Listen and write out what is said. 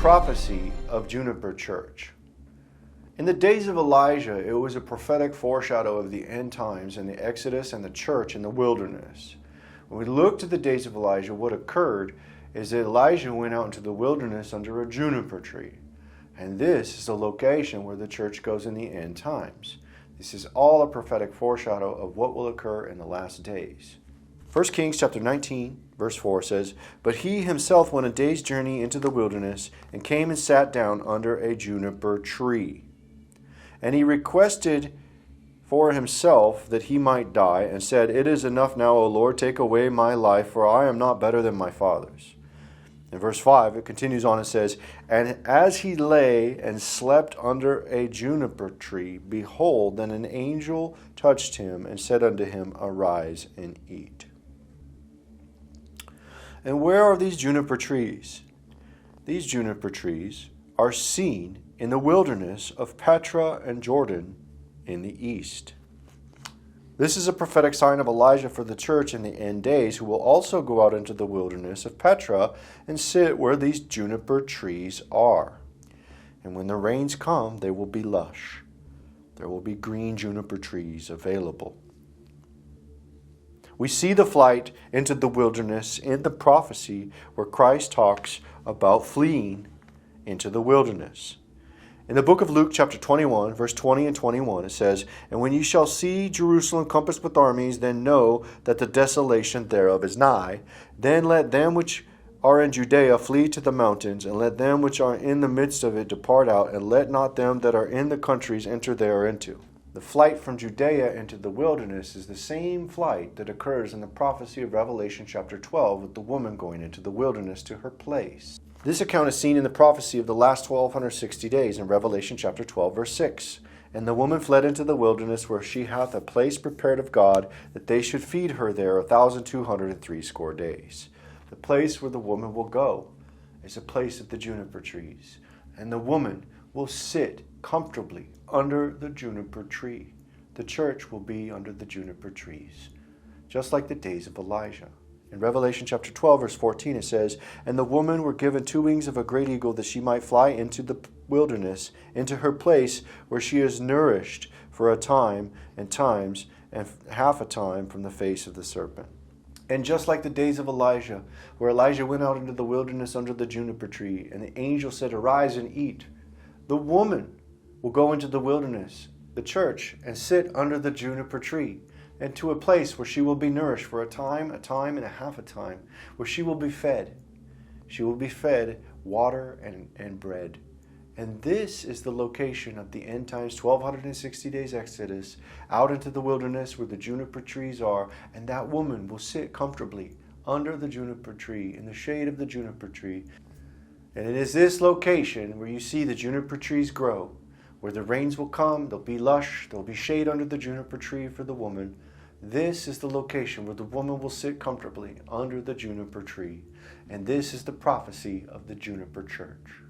prophecy of Juniper Church. In the days of Elijah, it was a prophetic foreshadow of the end times and the Exodus and the church in the wilderness. When we look to the days of Elijah, what occurred is that Elijah went out into the wilderness under a juniper tree. And this is the location where the church goes in the end times. This is all a prophetic foreshadow of what will occur in the last days. 1 Kings chapter 19, verse 4 says, "But he himself went a day's journey into the wilderness, and came and sat down under a juniper tree. And he requested for himself that he might die, and said, It is enough now, O Lord, take away my life, for I am not better than my fathers." In verse 5, it continues on and says, "And as he lay and slept under a juniper tree, behold, then an angel touched him, and said unto him, Arise and eat." And where are these juniper trees? These juniper trees are seen in the wilderness of Petra and Jordan in the east. This is a prophetic sign of Elijah for the church in the end days, who will also go out into the wilderness of Petra and sit where these juniper trees are. And when the rains come, they will be lush. There will be green juniper trees available. We see the flight into the wilderness in the prophecy where Christ talks about fleeing into the wilderness. In the book of Luke chapter 21, verse 20 and 21, it says, "And when ye shall see Jerusalem compassed with armies, then know that the desolation thereof is nigh. Then let them which are in Judea flee to the mountains, and let them which are in the midst of it depart out, and let not them that are in the countries enter thereinto." The flight from Judea into the wilderness is the same flight that occurs in the prophecy of Revelation chapter 12 with the woman going into the wilderness to her place. This account is seen in the prophecy of the last 1260 days in Revelation chapter 12, verse 6. "And the woman fled into the wilderness, where she hath a place prepared of God, that they should feed her there 1,260 days." The place where the woman will go is a place of the juniper trees. And the woman will sit comfortably under the juniper tree. The church will be under the juniper trees, just like the days of Elijah. In Revelation chapter 12, verse 14, it says, "And the woman were given 2 wings of a great eagle, that she might fly into the wilderness, into her place where she is nourished for a time and times and half a time from the face of the serpent." And just like the days of Elijah, where Elijah went out into the wilderness under the juniper tree, and the angel said, "Arise and eat," the woman will go into the wilderness, the church, and sit under the juniper tree, and to a place where she will be nourished for a time and a half a time, where she will be fed. She will be fed water and bread. And this is the location of the end times 1260 days Exodus, out into the wilderness where the juniper trees are, and that woman will sit comfortably under the juniper tree, in the shade of the juniper tree. And it is this location where you see the juniper trees grow, where the rains will come, there'll be lush, there'll be shade under the juniper tree for the woman. This is the location where the woman will sit comfortably under the juniper tree. And this is the prophecy of the Juniper Church.